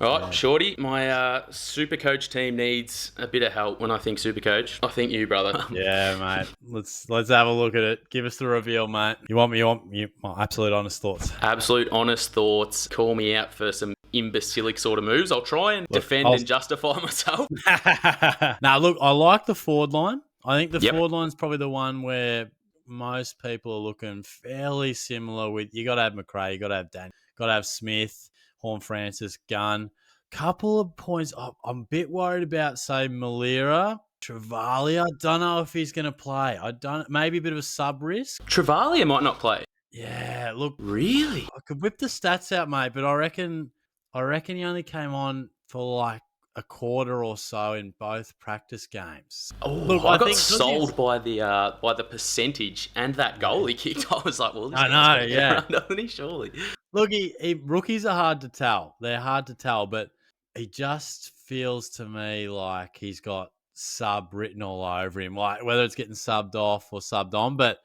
All right, Yeah. Shorty, my super coach team needs a bit of help when I think super coach. I think you, brother. Yeah, mate. Let's have a look at it. Give us the reveal, mate. You want my absolute honest thoughts. Absolute honest thoughts. Call me out for some imbecilic sort of moves. I'll try and defend and justify myself. Now, look, I like the forward line. I think the Yep. forward line's probably the one where most people are looking fairly similar with. You got to have McRae, you got to have Dan, got to have Smith, Horn Francis, Gunn. Couple of points. I'm a bit worried about, say, Malira, Travalia. I don't know if he's going to play. Maybe a bit of a sub risk. Travalia might not play. Yeah, look, Really? I could whip the stats out, mate, but I reckon he only came on for like a quarter or so in both practice games. Oh, Look, I got sold by the percentage and that goal he kicked. I was like, well, this I know, yeah. doesn't he? Surely. Look, rookies are hard to tell. They're hard to tell, but he just feels to me like he's got sub written all over him, like whether it's getting subbed off or subbed on. But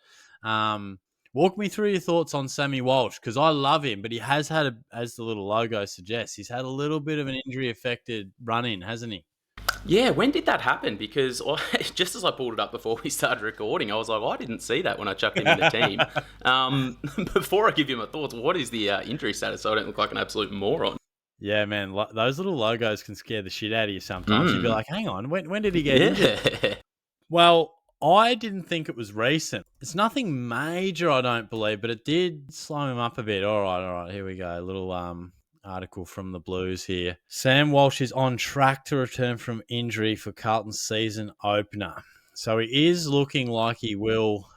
walk me through your thoughts on Sammy Walsh, because I love him, but he has had, as the little logo suggests, he's had a little bit of an injury-affected run-in, hasn't he? Yeah, when did that happen? Because just as I pulled it up before we started recording, I was like, I didn't see that when I chucked him in the team. Before I give you my thoughts, what is the injury status so I don't look like an absolute moron? Yeah, man, those little logos can scare the shit out of you sometimes. You'd be like, hang on, when did he get injured? Well, I didn't think it was recent. It's nothing major, I don't believe, but it did slow him up a bit. All right, here we go. A little article from the Blues here. Sam Walsh is on track to return from injury for Carlton's season opener. So he is looking like he will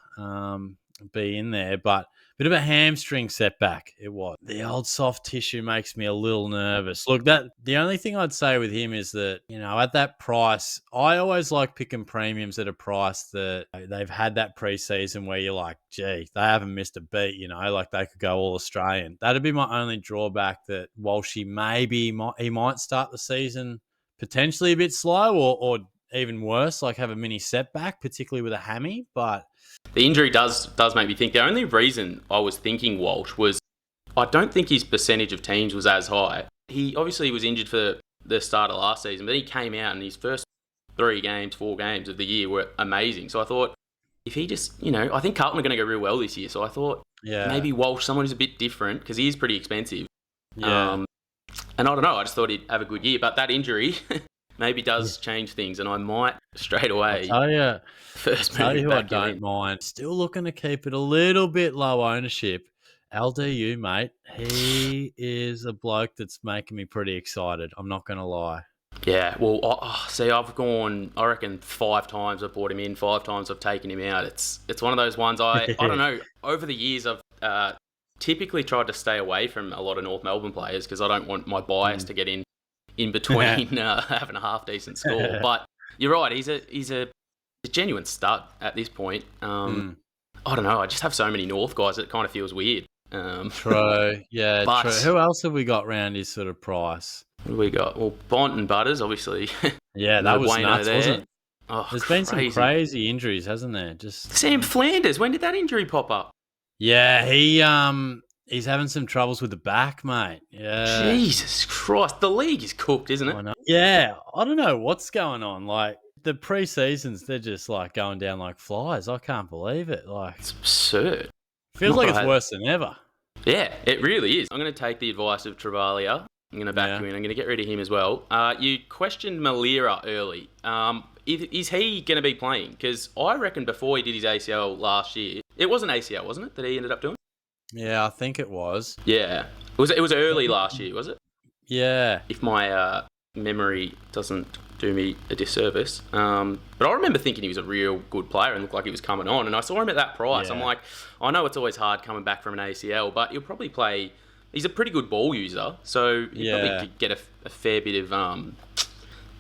be in there, but bit of a hamstring setback it was. The old soft tissue makes me a little nervous. Look, the only thing I'd say with him is that, at that price, I always like picking premiums at a price that they've had that preseason where you're like, gee, they haven't missed a beat, like they could go all Australian. That'd be my only drawback, that Walshy he might start the season potentially a bit slow or even worse, like have a mini setback, particularly with a hammy, but the injury does make me think. The only reason I was thinking Walsh was I don't think his percentage of teams was as high. He obviously was injured for the start of last season, but he came out and his first 4 games of the year were amazing. So I thought if he just, I think Carlton are going to go real well this year. So I thought maybe Walsh, someone who's a bit different, because he is pretty expensive. Yeah. And I don't know, I just thought he'd have a good year. But that injury maybe does change things, and I might straight away. Tell you who I don't don't mind. Still looking to keep it a little bit low ownership. LDU, mate. He is a bloke that's making me pretty excited. I'm not going to lie. Yeah, well, see, I've gone, I reckon 5 times I've brought him in, 5 times I've taken him out. It's one of those ones, I don't know, over the years I've typically tried to stay away from a lot of North Melbourne players because I don't want my bias to get in between having a half-decent score. But you're right, he's a genuine stud at this point. I don't know, I just have so many North guys that it kind of feels weird. True, yeah, true. Who else have we got round his sort of price? What do we got? Well, Bont and Butters, obviously. Yeah, that was nuts, wasn't it? Oh, There's been some crazy injuries, hasn't there? Just Sam Flanders, when did that injury pop up? Yeah, he's having some troubles with the back, mate. Yeah. Jesus Christ, the league is cooked, isn't it? I know. Yeah, I don't know what's going on. Like the pre-seasons, they're just like going down like flies. I can't believe it. Like it's absurd. Feels like it's worse than ever. Yeah, it really is. I'm going to take the advice of Travalia. I'm going to back him in. I'm going to get rid of him as well. You questioned Malira early. Is he going to be playing? Because I reckon before he did his ACL last year, it was an ACL, wasn't it, that he ended up doing? Yeah, I think it was. Yeah. It was early last year, was it? Yeah. If my memory doesn't do me a disservice. But I remember thinking he was a real good player and looked like he was coming on. And I saw him at that price. Yeah. I'm like, I know it's always hard coming back from an ACL, but he'll probably play. He's a pretty good ball user, so he probably could get a fair bit of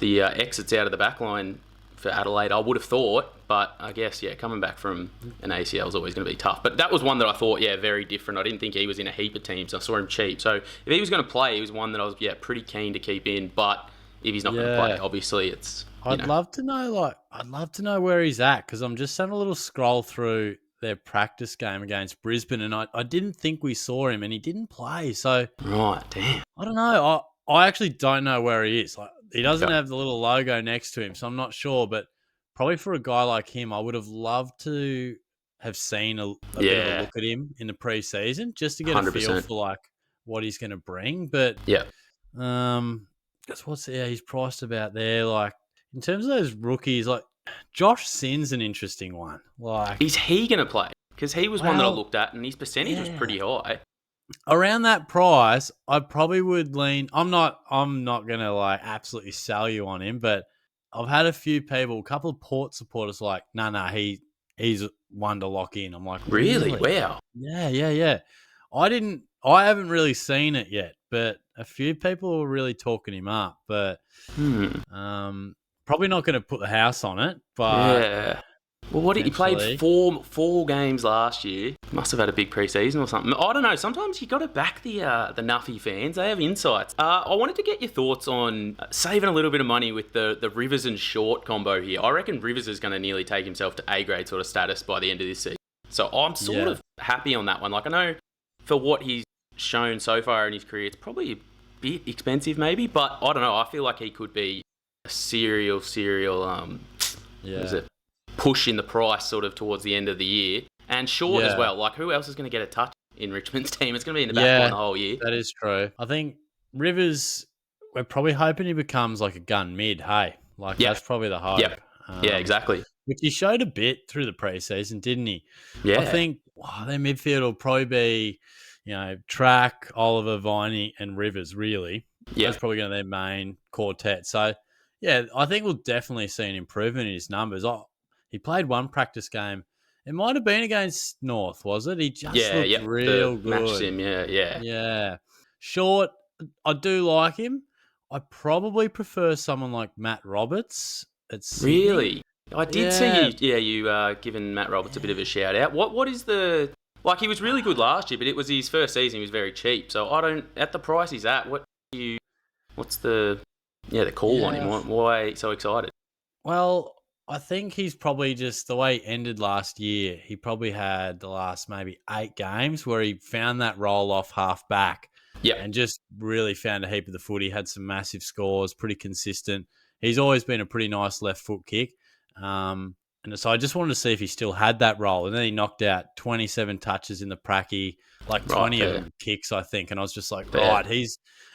the exits out of the back line for Adelaide, I would have thought. But I guess, coming back from an ACL is always going to be tough. But that was one that I thought, very different. I didn't think he was in a heap of teams. I saw him cheap. So if he was going to play, he was one that I was, pretty keen to keep in. But if he's not going to play, obviously it's... I'd love to know where he's at, because I'm just having a little scroll through their practice game against Brisbane, and I didn't think we saw him, and he didn't play. So right, damn. I don't know. I actually don't know where he is. Like, he doesn't Yeah. have the little logo next to him, so I'm not sure. But probably for a guy like him, I would have loved to have seen a bit of a look at him in the preseason just to get a feel 100%. for like what he's going to bring. But Yeah. because he's priced about there. Like in terms of those rookies, like Josh Sin's an interesting one. Like, is he going to play? Because he was one that I looked at, and his percentage was pretty high. Around that price, I probably would lean. I'm not gonna like absolutely sell you on him, but I've had a few people, a couple of Port supporters, like, no, he's one to lock in. I'm like, Really? really? Wow. Yeah. I haven't really seen it yet, but a few people were really talking him up. But probably not going to put the house on it. But yeah. Well, he played four games last year. Must have had a big preseason or something. I don't know. Sometimes you got to back the Nuffy fans. They have insights. I wanted to get your thoughts on saving a little bit of money with the Rivers and Short combo here. I reckon Rivers is going to nearly take himself to A grade sort of status by the end of this season. So I'm sort of happy on that one. Like, I know for what he's shown so far in his career, it's probably a bit expensive maybe, but I don't know. I feel like he could be a serial push in the price sort of towards the end of the year. And Short as well. Like, who else is going to get a touch in Richmond's team? It's going to be in the back line the whole year. That is true. I think Rivers, we're probably hoping he becomes like a gun mid, hey? Like, that's probably the hope. Yeah, exactly. Which he showed a bit through the preseason, didn't he? Yeah. I think their midfield will probably be, Track, Oliver, Viney, and Rivers, really. Yeah. That's probably going to be their main quartet. So, yeah, I think we'll definitely see an improvement in his numbers. He played one practice game. It might have been against North, was it? He just looked real good. Matched him, yeah. Yeah. Short, I do like him. I probably prefer someone like Matt Roberts at Sydney. Really? I did see you giving Matt Roberts a bit of a shout out. What is the... Like, he was really good last year, but it was his first season. He was very cheap. So at the price he's at, what's the call on him? Why so excited? Well, I think he's probably just the way he ended last year. He probably had the last maybe 8 games where he found that roll off half back. Yeah. And just really found a heap of the footy. Had some massive scores, pretty consistent. He's always been a pretty nice left foot kick. And so I just wanted to see if he still had that role. And then he knocked out 27 touches in the pracky, like 20 of them kicks, I think. And I was just like,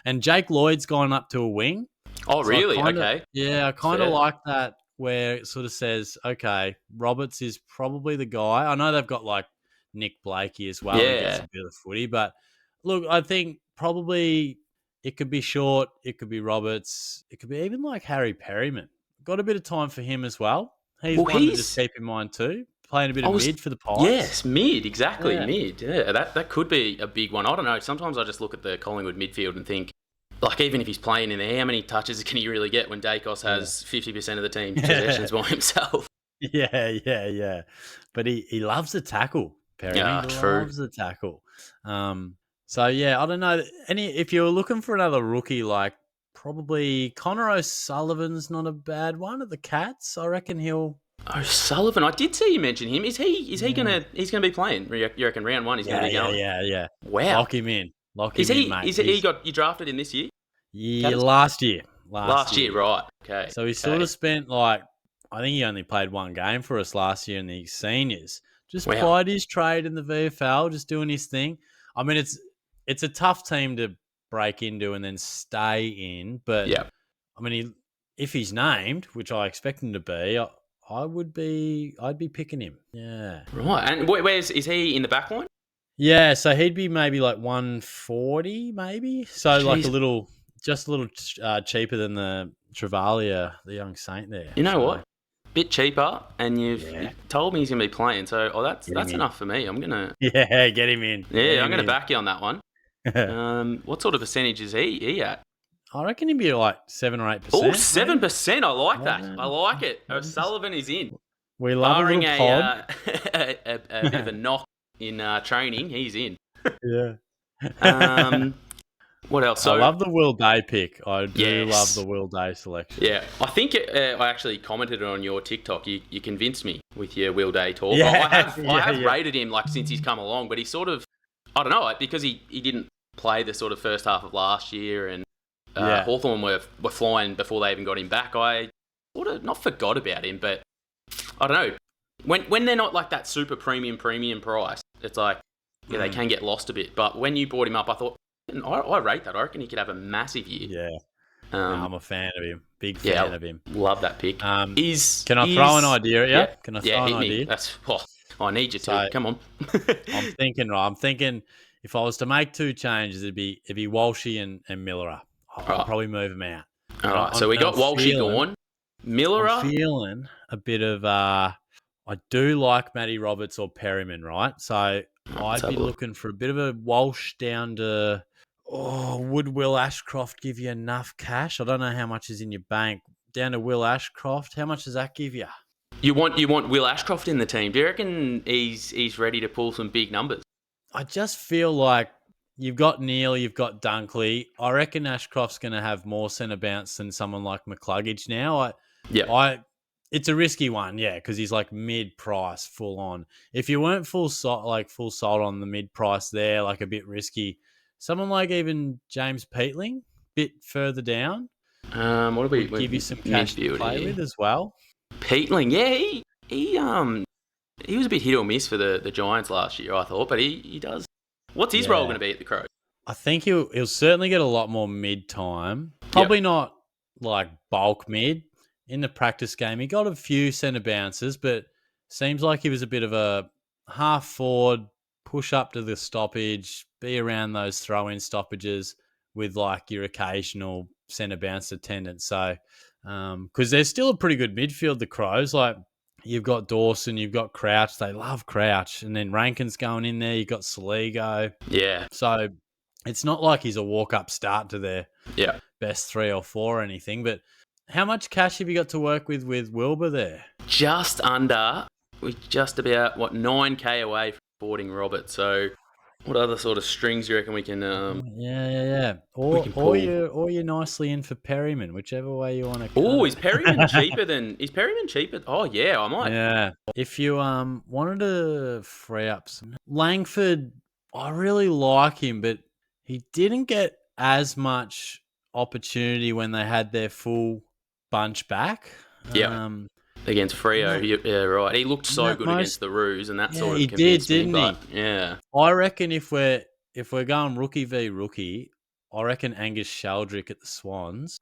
and Jake Lloyd's gone up to a wing. Oh, so really? Okay. Yeah, I kind of like that where it sort of says, okay, Roberts is probably the guy. I know they've got like Nick Blakey as well. Yeah. Who gets a bit of the footy. But look, I think probably it could be Short. It could be Roberts. It could be even like Harry Perryman. Got a bit of time for him as well. He's one to just keep in mind too. Playing a bit of mid for the Pies. Yes, mid, exactly, mid. Yeah, that could be a big one. I don't know. Sometimes I just look at the Collingwood midfield and think, like, even if he's playing in there, how many touches can he really get when Dacos has 50% of the team's possessions by himself? Yeah. But he loves the tackle, Perry. He loves the tackle. So, yeah, I don't know. If you're looking for another rookie, like, probably Connor O'Sullivan's not a bad one at the Cats. I reckon he'll... O'Sullivan, I did see you mention him. Is he gonna be playing? You reckon round 1 he's gonna be going? Yeah. Wow. Lock him in, mate. You drafted him this year? Yeah, last year. Last year, right. Okay. So he sort of spent I think he only played one game for us last year in the seniors. Just plied his trade in the VFL, just doing his thing. I mean, it's a tough team to break into and then stay in, but I mean, if he's named, which I expect him to be, I'd be picking him. Yeah. Right. And is he in the back line? Yeah, so he'd be maybe like 140, maybe. So like a little cheaper than the Travalia, the young Saint there. You know what? Bit cheaper, and you've told me he's going to be playing. So that's enough for me. I'm gonna get him in. Yeah, I'm going to back you on that one. What sort of percentage is he at? I reckon he'd be like 7 or 8%. Oh, 7%. I like that. I like it. O'Sullivan is in. We love barring a pod. a bit of a knock in training, he's in. Yeah. What else? I love the Will Day pick. I do love the Will Day selection. Yeah, I think I actually commented on your TikTok. You convinced me with your Will Day talk. Yeah. I have rated him since he's come along, but he sort of, I don't know, because he didn't play the sort of first half of last year, and Hawthorn were flying before they even got him back, I sort of not forgot about him, but I don't know. When they're not like that super premium price, it's like, they can get lost a bit. But when you brought him up, I thought, I rate that. I reckon he could have a massive year. Yeah. I'm a fan of him. Big fan of him. Love that pick. Can I throw an idea at you? Yeah, Can I throw an idea? I need you to. Come on. I'm thinking if I was to make two changes, it'd be Walshy and Miller. I'll probably move them out. All right, so we got Walshy gone. Miller. I'm feeling a bit of I do like Matty Roberts or Perryman, right? So I'd be looking for a bit of a Walsh down to. Would Will Ashcroft give you enough cash? I don't know how much is in your bank. Down to Will Ashcroft, how much does that give you? You want Will Ashcroft in the team? Do you reckon he's ready to pull some big numbers? I just feel like you've got Neil, you've got Dunkley. I reckon Ashcroft's going to have more centre bounce than someone like McCluggage now. It's a risky one, because he's like mid-price, full on. If you weren't full sold on the mid-price there, like a bit risky, someone like even James Peatling, bit further down. What do we give you some cash to play with as well? Peatling, he was a bit hit or miss for the Giants last year, I thought, but he does. What's his role going to be at the Crows? I think he'll certainly get a lot more mid time. Probably not like bulk mid. In the practice game, he got a few centre bounces, but seems like he was a bit of a half forward, push up to the stoppage, be around those throw-in stoppages with like your occasional centre bounce attendance. So, because they're still a pretty good midfield, the Crows. Like, you've got Dawson, you've got Crouch. They love Crouch. And then Rankin's going in there. You've got Saligo. Yeah. So, it's not like he's a walk-up start to their best 3 or 4 or anything. But how much cash have you got to work with Wilbur there? Just under. We're just about, 9K away from boarding Robert. So, what other sort of strings do you reckon we can... Or you're nicely in for Perryman, whichever way you want to go. Is Perryman cheaper than... Is Perryman cheaper? Oh, yeah, I might. Yeah. If you wanted to free up some... Langford, I really like him, but he didn't get as much opportunity when they had their full bunch back. Yeah. Against Freo, right. He looked so good against the Roos, and that sort of convinced me. Didn't he? Yeah. I reckon if we're going rookie v rookie, I reckon Angus Sheldrick at the Swans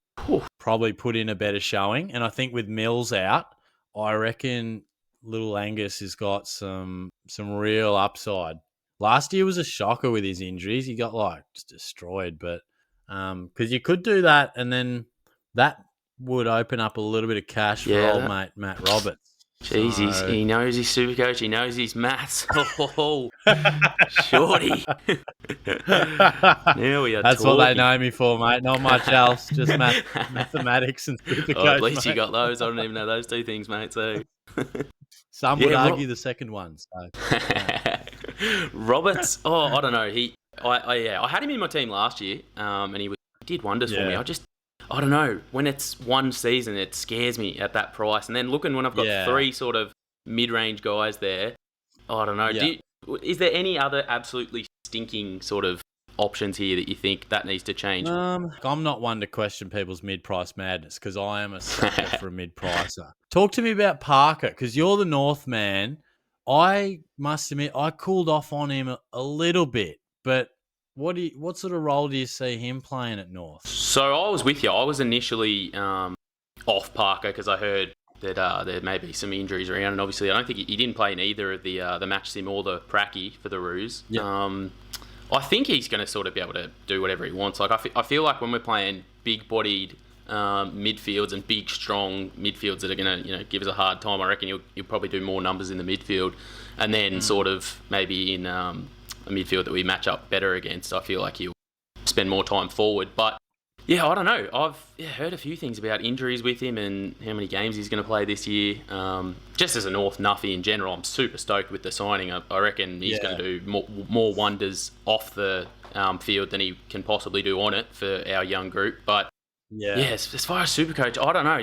probably put in a better showing. And I think with Mills out, I reckon little Angus has got some real upside. Last year was a shocker with his injuries. He got just destroyed, but because you could do that, and then that would open up a little bit of cash for old mate Matt Roberts. Jeez, he knows his Supercoach. He knows his maths. Shorty. Now we are That's talking. what they know me for, mate. Not much else. Just mathematics and Supercoach. At least you got those. I don't even know those two things, mate. So some would argue the second one. So. Roberts. I don't know. I had him in my team last year, and he did wonders for me. I don't know. When it's one season, it scares me at that price. And then looking when I've got 3 sort of mid-range guys there, I don't know. Yeah. Is there any other absolutely stinking sort of options here that you think that needs to change? I'm not one to question people's mid-price madness because I am a sucker for a mid-pricer. Talk to me about Parker because you're the North man. I must admit, I cooled off on him a little bit, but what sort of role do you see him playing at North? So I was with you. I was initially off Parker because I heard that there may be some injuries around, and obviously I don't think he didn't play in either of the match sim or the pracky for the Roos. Yep. I think he's going to sort of be able to do whatever he wants. Like I feel like when we're playing big-bodied midfields and big, strong midfields that are going to give us a hard time, I reckon you'll probably do more numbers in the midfield, and then sort of maybe in a midfield that we match up better against, I feel like he'll spend more time forward. But yeah, I don't know. I've heard a few things about injuries with him and how many games he's going to play this year. Just as a North Nuffy in general, I'm super stoked with the signing. I reckon he's going to do more wonders off the field than he can possibly do on it for our young group. But as far as Supercoach, I don't know.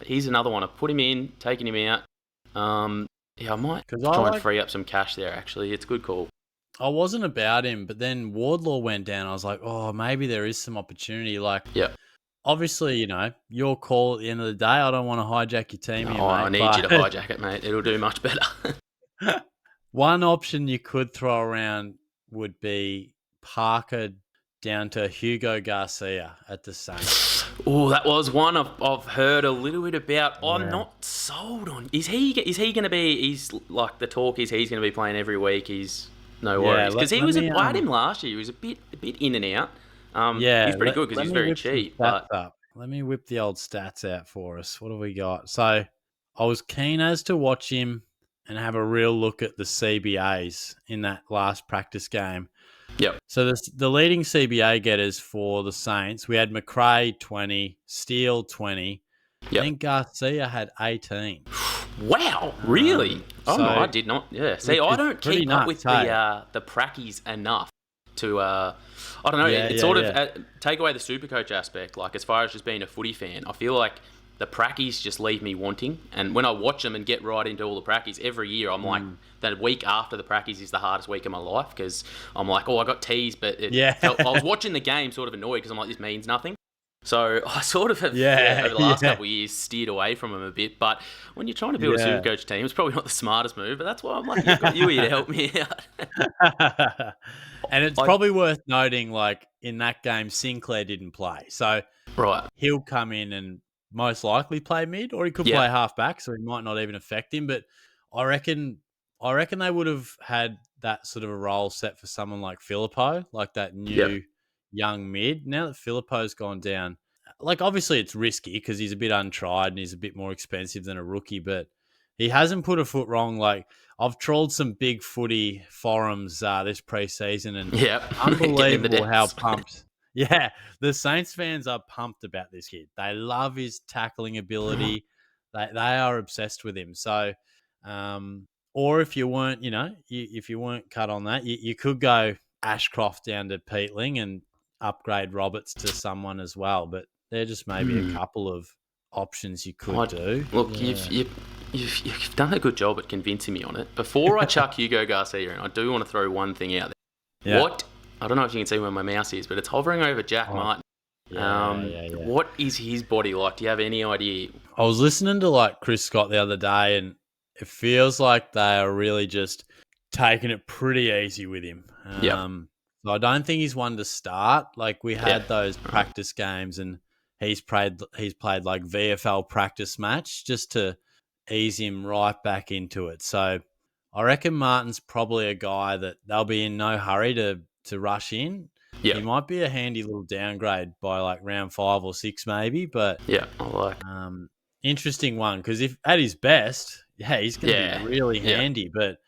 He's another one. I've put him in, taken him out. I might try and free up some cash there, actually. It's a good call. I wasn't about him, but then Wardlaw went down. I was like, oh, maybe there is some opportunity. Like, Yeah. obviously, your call at the end of the day. I don't want to hijack your team here, Oh, I mate. need you to hijack it, mate. It'll do much better. One option you could throw around would be Parker down to Hugo Garcia at the Saints. Oh, that was one I've heard a little bit about. Yeah. I'm not sold on. Is he going to be? He's like the talk is he's going to be playing every week. He's no worries because I had him last year. He was a bit in and out. He's pretty good because he's very cheap. But let me whip the old stats out for us. What have we got? So I was keen as to watch him and have a real look at the CBAs in that last practice game. Yep. So the leading CBA getters for the Saints, we had McRae 20, Steele 20. Yep. I think Garcia had 18. Wow, really? No, I did not. Yeah. See, I don't keep up with the prackies enough to I don't know. It's sort of take away the Supercoach aspect. Like as far as just being a footy fan, I feel like the prackies just leave me wanting. And when I watch them and get right into all the prackies every year, I'm like, that week after the prackies is the hardest week of my life because I'm like, I got teased, but I was watching the game sort of annoyed because I'm like, this means nothing. So I sort of have, over the last couple of years, steered away from them a bit. But when you're trying to build a Supercoach team, it's probably not the smartest move, but that's why I'm like, I've got you here to help me out. And it's probably worth noting, like, in that game, Sinclair didn't play. So he'll come in and most likely play mid, or he could play half back, so he might not even affect him. But I reckon they would have had that sort of a role set for someone like Filippo, like that new young mid. Now that Filippo's gone down, like obviously it's risky because he's a bit untried and he's a bit more expensive than a rookie, but he hasn't put a foot wrong. Like I've trawled some big footy forums this preseason and unbelievable how pumped. Yeah, the Saints fans are pumped about this kid. They love his tackling ability. They are obsessed with him. So, or if you weren't, if you weren't cut on that, you could go Ashcroft down to Peatling and upgrade Roberts to someone as well. But they're just maybe a couple of options you could do. Look, you've done a good job at convincing me on it. Before I chuck Hugo Garcia in, I do want to throw one thing out there. Yeah. I don't know if you can see where my mouse is, but it's hovering over Jack Martin. What is his body like? Do you have any idea? I was listening to like Chris Scott the other day, and it feels like they are really just taking it pretty easy with him. So I don't think he's one to start. Like we had those practice games, and he's played like VFL practice match just to ease him right back into it. So I reckon Martin's probably a guy that they'll be in no hurry to rush in. He might be a handy little downgrade by like round 5 or 6 maybe, but I like interesting one because if at his best, he's going to be really handy, but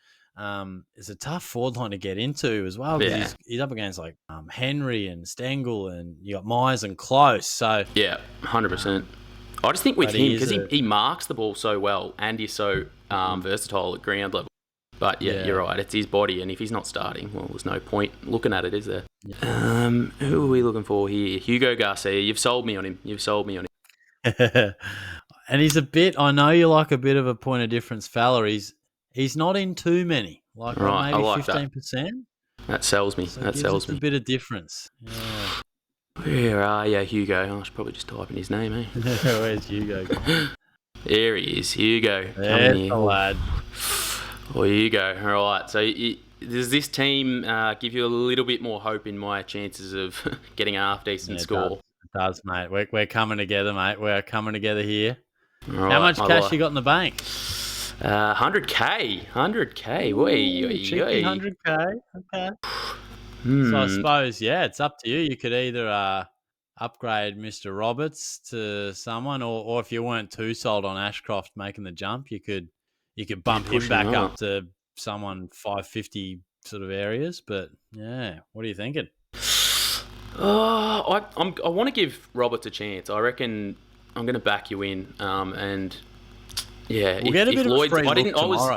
it's a tough forward line to get into as well because he's up against like Henry and Stengel and you got Myers and Close. So 100%. I just think with him because he marks the ball so well and he's so versatile at ground level. But you're right. It's his body, and if he's not starting, well, there's no point looking at it, is there? Who are we looking for here? Hugo Garcia. You've sold me on him. And he's a bit. I know you like a bit of a point of difference fella. He's not in too many. Like maybe I like 15%. That sells me. So that sells me. A bit of difference. Yeah. Where are you, Hugo? I should probably just type in his name, eh? Where's Hugo? There he is, Hugo. There's the lad. Well, you go. All right. So does this team give you a little bit more hope in my chances of getting a half-decent score? It does, mate. We're coming together, mate. We're coming together here. All How much cash you got in the bank? 100K. 100K. Cheeky 100K. Okay. So I suppose, it's up to you. You could either upgrade Mr. Roberts to someone, or if you weren't too sold on Ashcroft making the jump, you could bump him back up to someone 550 sort of areas. But what are you thinking? I want to give Roberts a chance. I reckon I'm going to back you in. And we'll get a bit of a free look tomorrow.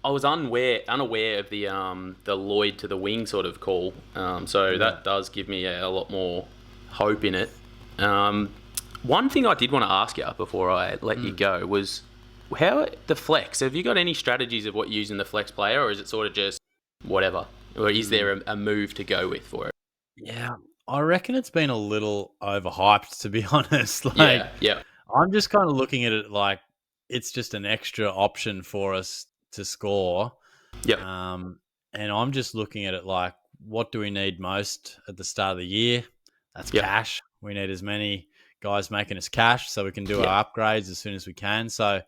I was unaware of the Lloyd to the wing sort of call. So that does give me a lot more hope in it. One thing I did want to ask you before I let you go was, how the flex? Have you got any strategies of what you're using the flex player, or is it sort of just whatever? or is there a move to go with for it? Yeah, I reckon it's been a little overhyped, to be honest. Like, Yeah. I'm just kind of looking at it like it's just an extra option for us to score. Yep. And I'm just looking at it like, what do we need most at the start of the year? That's cash. We need as many guys making us cash so we can do our upgrades as soon as we can. So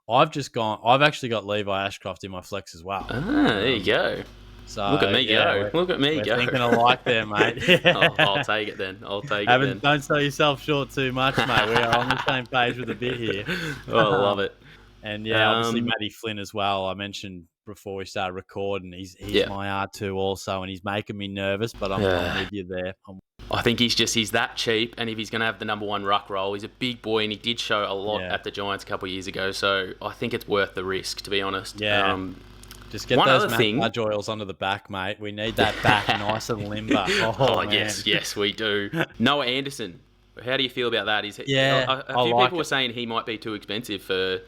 I've actually got Levi Ashcroft in my flex as well. There you go. So look at me go. Look at me we're go. Thinking alike there, mate. I'll take it then. Don't sell yourself short too much, mate. We are on the same page with a bit here. I love it. And obviously Matty Flynn as well. I mentioned before we started recording. He's my R2 also, and he's making me nervous. But I'm with you there. I think he's that cheap, and if he's going to have the number one ruck role, he's a big boy, and he did show a lot at the Giants a couple of years ago. So I think it's worth the risk, to be honest. Yeah. Just get those massage oils onto the back, mate. We need that back nice and limber. Oh yes, we do. Noah Anderson, how do you feel about that? A few people were saying he might be too expensive for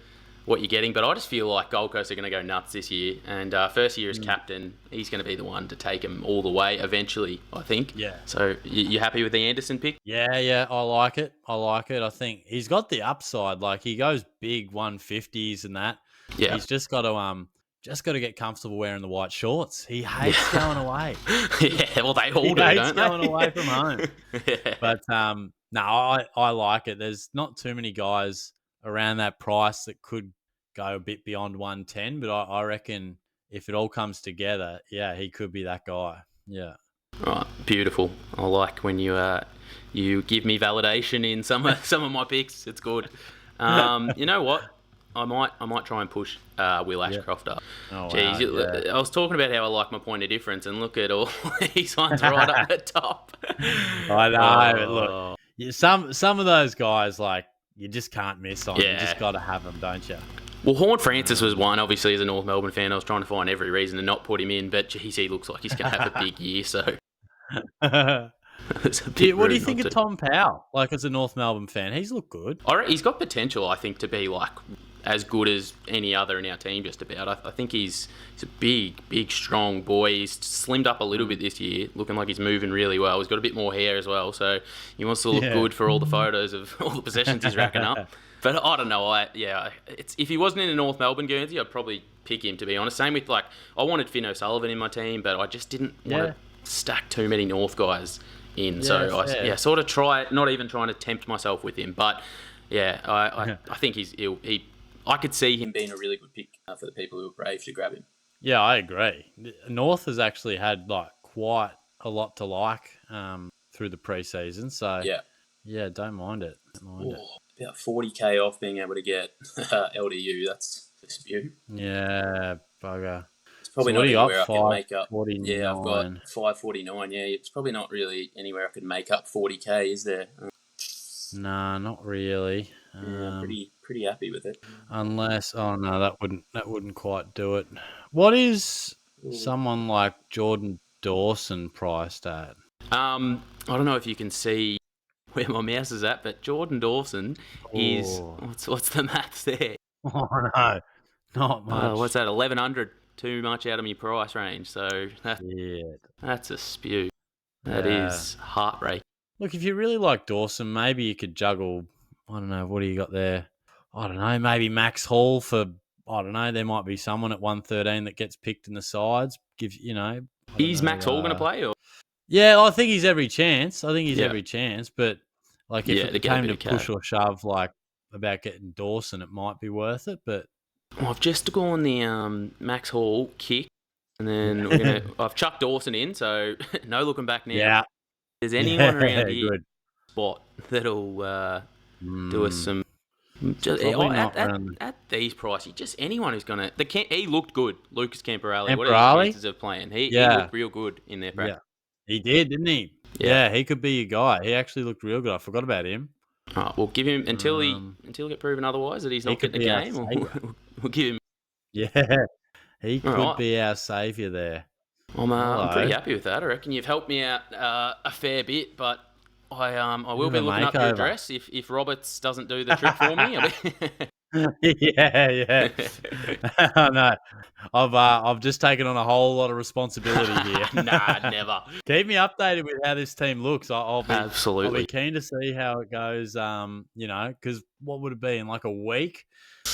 what you're getting, but I just feel like Gold Coast are going to go nuts this year. And first year as captain, he's going to be the one to take him all the way eventually, I think. Yeah. So you happy with the Anderson pick? Yeah, I like it. I think he's got the upside. Like, he goes big 150s and that. Yeah. He's just got to get comfortable wearing the white shorts. He hates going away. Well, they all do, don't they? Going away from home. But no, I like it. There's not too many guys around that price that could go a bit beyond 110, but I reckon if it all comes together, he could be that guy. Yeah. Right, beautiful. I like when you give me validation in some of my picks. It's good. You know what? I might try and push Will Ashcroft up. Oh, jeez, I was talking about how I like my point of difference, and look at all these ones right up the top. I know. Look, some of those guys, like, you just can't miss on. You just got to have them, don't you? Well, Horn Francis was one, obviously, as a North Melbourne fan. I was trying to find every reason to not put him in, but geez, he looks like he's going to have a big year, so... What do you think of Tom Powell? Like, as a North Melbourne fan, he's looked good. He's got potential, I think, to be like as good as any other in our team, just about. I think he's a big, strong boy. He's slimmed up a little bit this year, looking like he's moving really well. He's got a bit more hair as well, so he wants to look good for all the photos of all the possessions he's racking up. But I don't know. If he wasn't in a North Melbourne Guernsey, I'd probably pick him, to be honest. Same with, like, I wanted Finn O'Sullivan in my team, but I just didn't want to stack too many North guys in. So I sort of not even trying to tempt myself with him. But I think I could see him being a really good pick for the people who are brave to grab him. Yeah, I agree. North has actually had like quite a lot to like through the preseason. So don't mind it. About 40k off being able to get LDU. That's a dispute. Yeah, bugger. It's probably not anywhere I can make up. 49. Yeah, I've got 549. Yeah, it's probably not really anywhere I could make up 40k, is there? Nah, not really. Yeah, pretty happy with it. Unless, that wouldn't quite do it. What is someone like Jordan Dawson priced at? I don't know if you can see where my mouse is at, but Jordan Dawson is what's the maths there? Oh no, not much. What's that? 1100. Too much out of my price range. So that's a spew. That is heartbreaking. Look, if you really like Dawson, maybe you could juggle. I don't know. What do you got there? I don't know. Maybe Max Hall for. I don't know. There might be someone at 113 that gets picked in the sides. Is Max Hall going to play? Or? Yeah, I think he's every chance. Every chance. But like, if it came to push or shove, like about getting Dawson, it might be worth it. But I've just gone the Max Hall kick, and then I've chucked Dawson in. So no looking back now. Yeah. If there's anyone around here spot that'll do us some. At these prices, just anyone who's gonna. He looked good, Lucas Camporelli. What are his chances of playing? He looked real good in their practice. Yeah. He did, didn't he? Yeah, he could be a guy. He actually looked real good. I forgot about him. Right, we'll give him until he get proven otherwise that he's not getting the game. We'll give him. Yeah, he could be our saviour there. I'm pretty happy with that. I reckon you've helped me out a fair bit, but I will be looking up your address if Roberts doesn't do the trick for me. Yeah. I know. I've just taken on a whole lot of responsibility here. Nah, never. Keep me updated with how this team looks. I'll be Absolutely. keen to see how it goes. Because what would it be in like a week?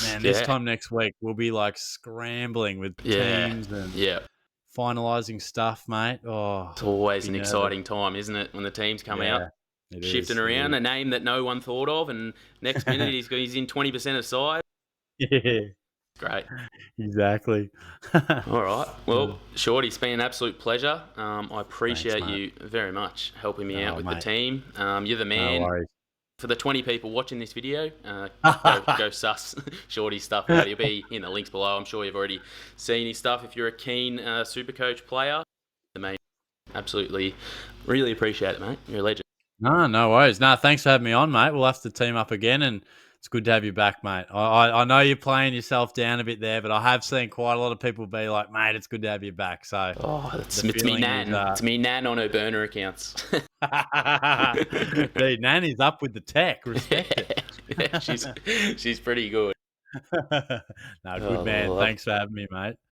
Man, this time next week we'll be like scrambling with teams and finalizing stuff, mate. Oh, it's always an nervous. exciting time, isn't it? When the teams come out, shifting around, a name that no one thought of, and next minute he's in 20% of side. Yeah. Great. Exactly. All right. Well, Shorty, it's been an absolute pleasure. I appreciate Thanks, you very much helping me out with the mate. team. You're the man. No worries. For the 20 people watching this video, go suss Shorty's stuff out. He'll be in the links below. I'm sure you've already seen his stuff. If you're a keen Supercoach player, the main. Absolutely. Really appreciate it, mate. You're a legend. No worries. No, thanks for having me on, mate. We'll have to team up again, and it's good to have you back, mate. I know you're playing yourself down a bit there, but I have seen quite a lot of people be like, mate, it's good to have you back. So it's me Nan. It's me Nan on her burner accounts. Dude, Nanny's up with the tech. Respect it. Yeah, she's pretty good. No, good man. Thanks for having me, mate.